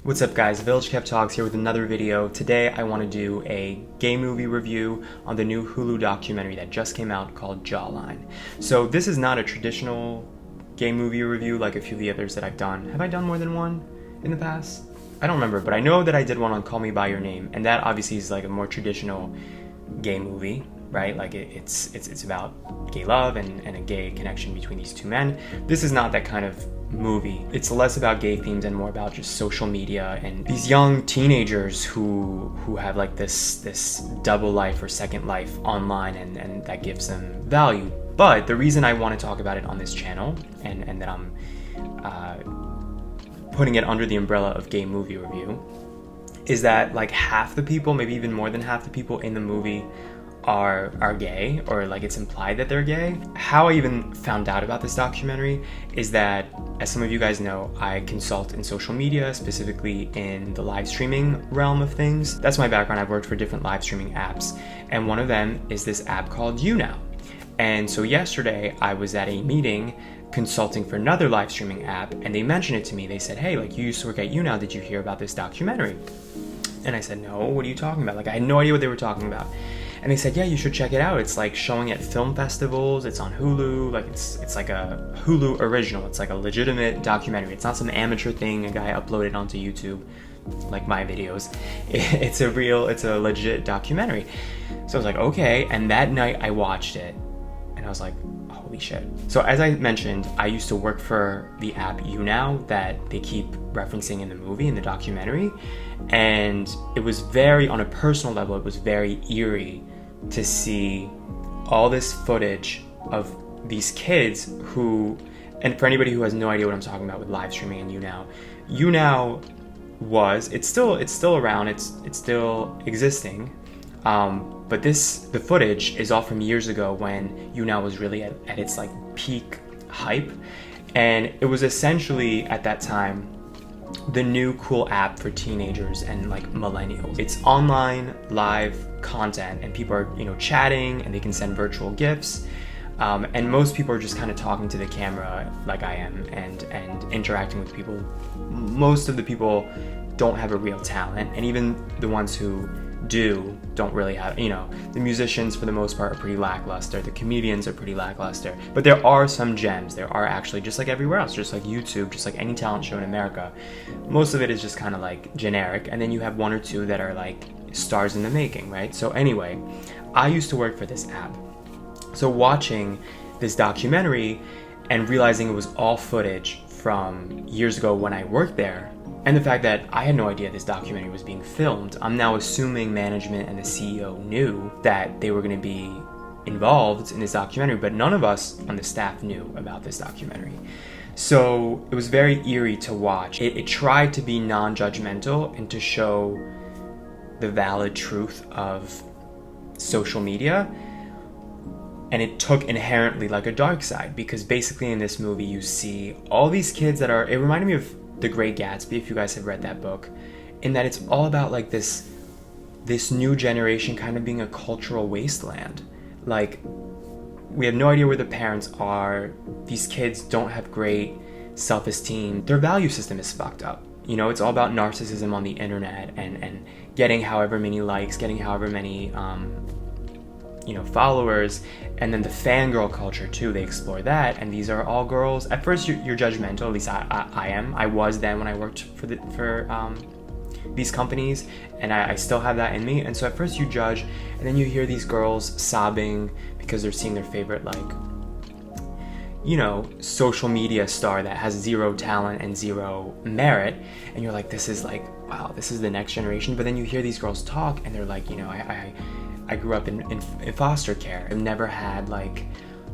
What's up guys, Village Kev Talks here with another video. Today I want to do a gay movie review on the new Hulu documentary that just came out called Jawline. So this is not a traditional gay movie review like a few of the others that I've done. Have I done more than one in the past? I don't remember, but I know that I did one on Call Me By Your Name, and that obviously is like a more traditional gay movie, right? Like it's about gay love and a gay connection between these two men. This is not that kind of movie. It's less about gay themes and more about just social media and these young teenagers who have like this double life or second life online, and that gives them value. But the reason I want to talk about it on this channel and that I'm putting it under the umbrella of gay movie review is that like half the people, maybe even more than half the people in the movie are gay, or like it's implied that they're gay. How I even found out about this documentary is that, as some of you guys know, I consult in social media, specifically in the live streaming realm of things. That's my background. I've worked for different live streaming apps, and one of them is this app called YouNow. And so yesterday I was at a meeting consulting for another live streaming app, and they mentioned it to me. They said, hey, like, you used to work at YouNow, did you hear about this documentary? And I said, no, what are you talking about? Like, I had no idea what they were talking about. And they said, yeah, you should check it out. It's like showing at film festivals. It's on Hulu. Like it's like a Hulu original. It's like a legitimate documentary. It's not some amateur thing a guy uploaded onto YouTube, like my videos. It's a legit documentary. So I was like, okay. And that night I watched it, and I was like, holy shit. So as I mentioned, I used to work for the app YouNow that they keep referencing in the movie, in the documentary. And it was very, on a personal level, it was very eerie to see all this footage of these kids who, and for anybody who has no idea what I'm talking about with live streaming and YouNow it's still around, it's still existing, but the footage is all from years ago when YouNow was really at its like peak hype, and it was essentially at that time the new cool app for teenagers and like millennials. It's online live content, and people are chatting, and they can send virtual gifts, and most people are just kind of talking to the camera like I am and interacting with people. Most of the people don't have a real talent, and even the ones who don't really have, the musicians for the most part are pretty lackluster, the comedians are pretty lackluster, but there are some gems. There are actually, just like everywhere else, just like YouTube, just like any talent show in America, most of it is just kind of like generic, and then you have one or two that are like stars in the making, right? So anyway, I used to work for this app, so watching this documentary and realizing it was all footage from years ago when I worked there, and the fact that I had no idea this documentary was being filmed, I'm now assuming management and the CEO knew that they were going to be involved in this documentary, but none of us on the staff knew about this documentary. So it was very eerie to watch. It tried to be non-judgmental and to show the valid truth of social media, and it took inherently like a dark side, because basically in this movie you see all these kids that it reminded me of The Great Gatsby, if you guys have read that book, in that it's all about like this new generation kind of being a cultural wasteland. Like, we have no idea where the parents are. These kids don't have great self-esteem. Their value system is fucked up. It's all about narcissism on the internet and getting however many likes, getting however many followers, and then the fangirl culture too. They explore that, and these are all girls. At first you're judgmental, at least I am. I was then when I worked for these companies, and I still have that in me. And so at first you judge, and then you hear these girls sobbing because they're seeing their favorite social media star that has zero talent and zero merit, and you're like, this is like, wow, this is the next generation. But then you hear these girls talk, and they're like, I grew up in foster care. I've never had like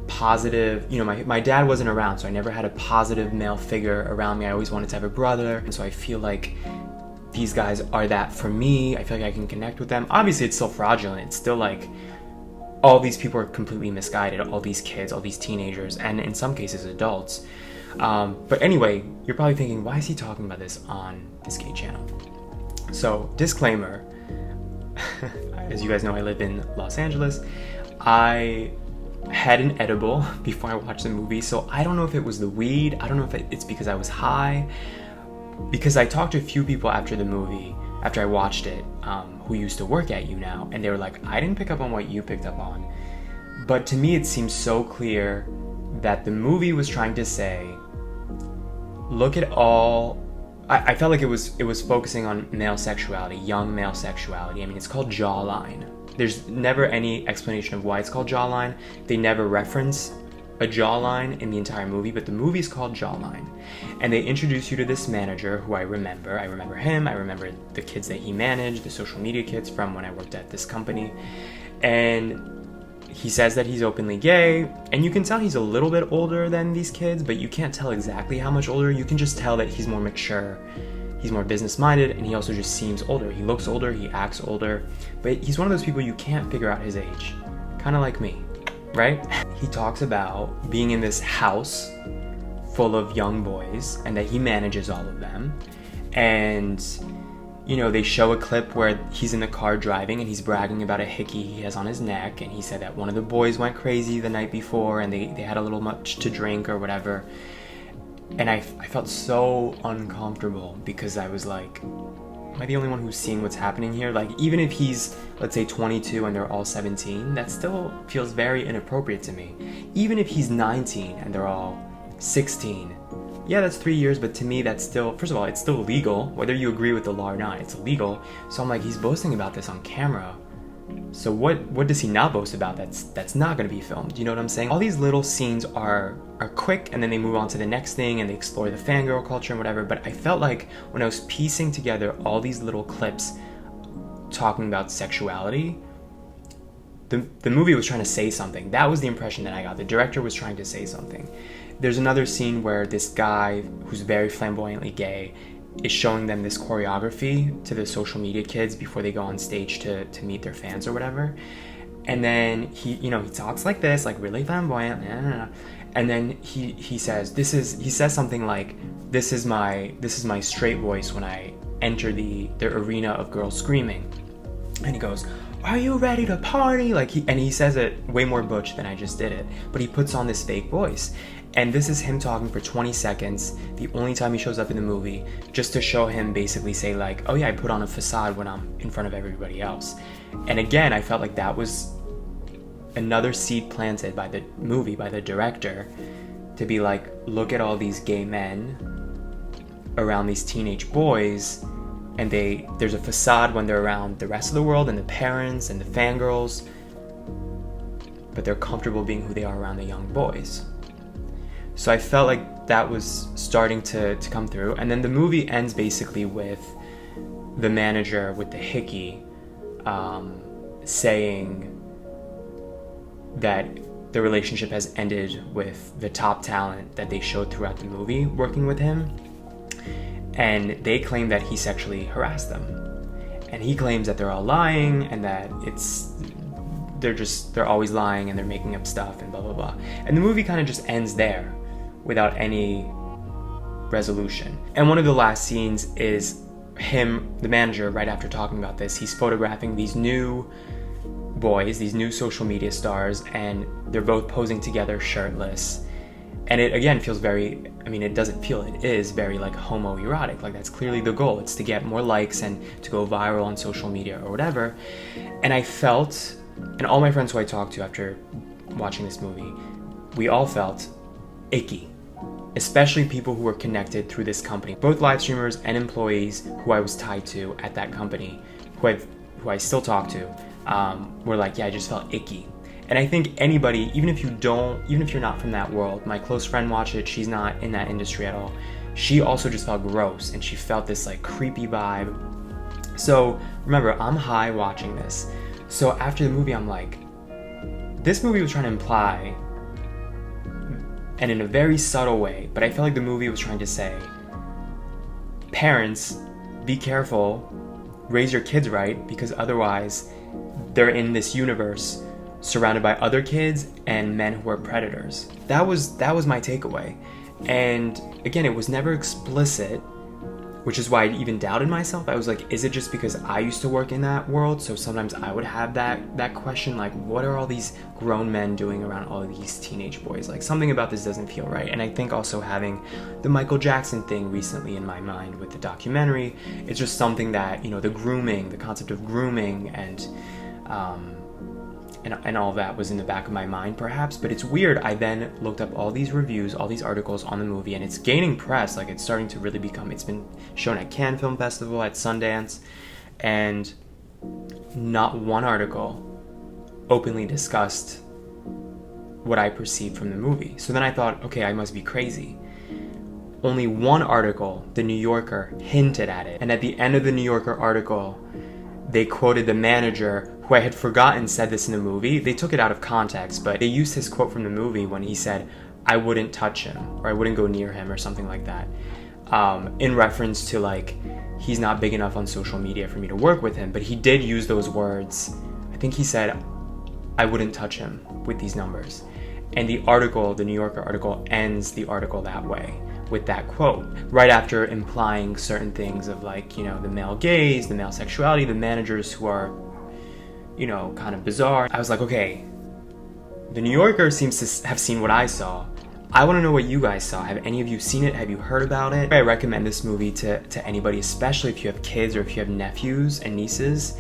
positive, my dad wasn't around, so I never had a positive male figure around me. I always wanted to have a brother, and so I feel like these guys are that for me. I feel like I can connect with them. Obviously it's still fraudulent. It's still like all these people are completely misguided, all these kids, all these teenagers, and in some cases adults. But anyway, you're probably thinking, why is he talking about this on this gay channel? So disclaimer, as you guys know, I live in Los Angeles. I had an edible before I watched the movie, so I don't know if it was the weed, I don't know if it's because I was high, because I talked to a few people after the movie, after I watched it, who used to work at You Now, and they were like, I didn't pick up on what you picked up on. But to me, it seems so clear that the movie was trying to say, look at all... I felt like it was focusing on male sexuality, young male sexuality. I mean, it's called Jawline. There's never any explanation of why it's called Jawline. They never reference a jawline in the entire movie, but the movie's called Jawline. And they introduce you to this manager who I remember. I remember him, I remember the kids that he managed, the social media kids from when I worked at this company. And he says that he's openly gay, and you can tell he's a little bit older than these kids, but you can't tell exactly how much older. You can just tell that he's more mature, he's more business-minded, and he also just seems older. He looks older, he acts older, but he's one of those people you can't figure out his age. Kind of like me, right? He talks about being in this house full of young boys, and that he manages all of them, and you know, they show a clip where he's in the car driving and he's bragging about a hickey he has on his neck, and he said that one of the boys went crazy the night before and they had a little much to drink or whatever. And I felt so uncomfortable because I was like, am I the only one who's seeing what's happening here? Like, even if he's, let's say, 22 and they're all 17, that still feels very inappropriate to me. Even if he's 19 and they're all 16, yeah, that's 3 years, but to me that's still, first of all, it's still legal. Whether you agree with the law or not, it's illegal. So I'm like, he's boasting about this on camera. So what does he not boast about that's not going to be filmed? You know what I'm saying? All these little scenes are quick, and then they move on to the next thing and they explore the fangirl culture and whatever. But I felt like when I was piecing together all these little clips talking about sexuality, the movie was trying to say something. That was the impression that I got. The director was trying to say something. There's another scene where this guy who's very flamboyantly gay is showing them this choreography to the social media kids before they go on stage to meet their fans or whatever. And then he talks like this, like really flamboyant, and then he says something like, this is my straight voice when I enter the arena of girls screaming. And he goes, are you ready to party? Like he says it way more butch than I just did it, but he puts on this fake voice. And this is him talking for 20 seconds, the only time he shows up in the movie, just to show him basically say like, oh yeah, I put on a facade when I'm in front of everybody else. And again, I felt like that was another seed planted by the movie, by the director, to be like, look at all these gay men around these teenage boys, and there's a facade when they're around the rest of the world and the parents and the fangirls, but they're comfortable being who they are around the young boys. So I felt like that was starting to come through. And then the movie ends basically with the manager with the hickey saying that the relationship has ended with the top talent that they showed throughout the movie working with him. And they claim that he sexually harassed them. And he claims that they're all lying and that they're always lying and they're making up stuff and blah, blah, blah. And the movie kind of just ends there without any resolution. And one of the last scenes is him, the manager, right after talking about this, he's photographing these new boys, these new social media stars, and they're both posing together shirtless. And it, again, feels very, it doesn't feel, it is very like homoerotic. Like that's clearly the goal. It's to get more likes and to go viral on social media or whatever. And I felt, and all my friends who I talked to after watching this movie, we all felt icky. Especially people who were connected through this company. Both live streamers and employees who I was tied to at that company, who I still talk to, were like, yeah, I just felt icky. And I think anybody, even if you're not from that world, my close friend watched it, she's not in that industry at all, she also just felt gross, and she felt this like creepy vibe. So remember, I'm high watching this. So after the movie, I'm like, this movie was trying to imply, and in a very subtle way, but I felt like the movie was trying to say, parents, be careful, raise your kids right, because otherwise they're in this universe surrounded by other kids and men who are predators. That was my takeaway. And again, it was never explicit. which is why I even doubted myself. I was like, is it just because I used to work in that world? So sometimes I would have that question, like, what are all these grown men doing around all of these teenage boys? Like, something about this doesn't feel right. And I think also having the Michael Jackson thing recently in my mind with the documentary, it's just something that, the grooming, the concept of grooming and all that was in the back of my mind perhaps. But it's weird, I then looked up all these reviews, all these articles on the movie, and it's gaining press. Like, it's starting to really become, it's been shown at Cannes Film Festival, at Sundance, and not one article openly discussed what I perceived from the movie. So then I thought, okay, I must be crazy. Only one article, The New Yorker, hinted at it, and at the end of the New Yorker article, they quoted the manager, who I had forgotten said this in the movie. They took it out of context, but they used his quote from the movie when he said, I wouldn't touch him, or I wouldn't go near him, or something like that. In reference to, like, he's not big enough on social media for me to work with him. But he did use those words. I think he said, I wouldn't touch him with these numbers. And the article, the New Yorker article, ends the article that way, with that quote, right after implying certain things of, like, the male gaze, the male sexuality, the managers who are, kind of bizarre. I was like, okay, the New Yorker seems to have seen what I saw. I want to know what you guys saw. Have any of you seen it? Have you heard about it? I recommend this movie to anybody, especially if you have kids or if you have nephews and nieces,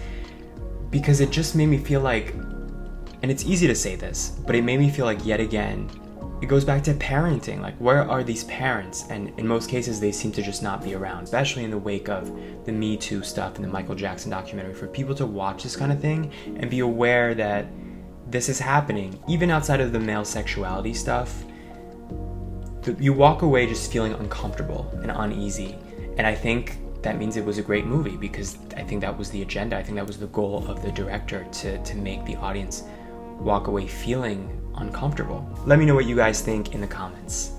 because it just made me feel like, and it's easy to say this, but it made me feel like, yet again, it goes back to parenting. Like, where are these parents? And in most cases, they seem to just not be around, especially in the wake of the Me Too stuff and the Michael Jackson documentary, for people to watch this kind of thing and be aware that this is happening. Even outside of the male sexuality stuff, you walk away just feeling uncomfortable and uneasy. And I think that means it was a great movie, because I think that was the agenda. I think that was the goal of the director, to make the audience walk away feeling uncomfortable. Let me know what you guys think in the comments.